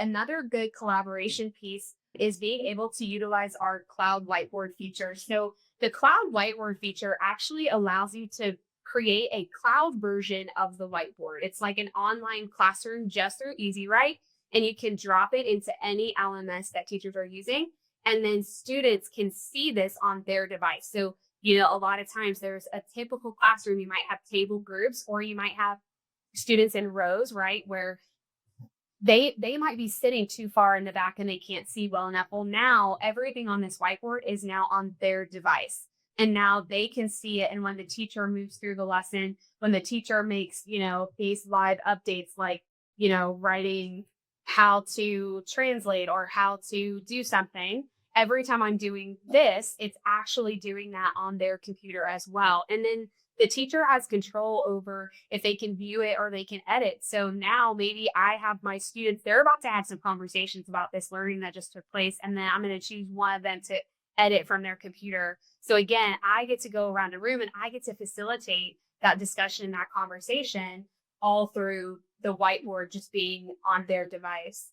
another good collaboration piece is being able to utilize our cloud whiteboard feature. So the cloud whiteboard feature actually allows you to create a cloud version of the whiteboard. It's like an online classroom just through EZWrite, and you can drop it into any LMS that teachers are using. And then students can see this on their device. So, a lot of times there's a typical classroom, you might have table groups, or you might have students in rows, right? Where they might be sitting too far in the back and they can't see well enough. Well, now everything on this whiteboard is now on their device. And now they can see it. And when the teacher moves through the lesson, when the teacher makes, these live updates, like, writing how to translate or how to do something, every time I'm doing this, it's actually doing that on their computer as well. And then the teacher has control over if they can view it or they can edit. So now maybe I have my students, they're about to have some conversations about this learning that just took place. And then I'm going to choose one of them to edit from their computer. So again, I get to go around the room and I get to facilitate that discussion, that conversation, all through the whiteboard just being on their device.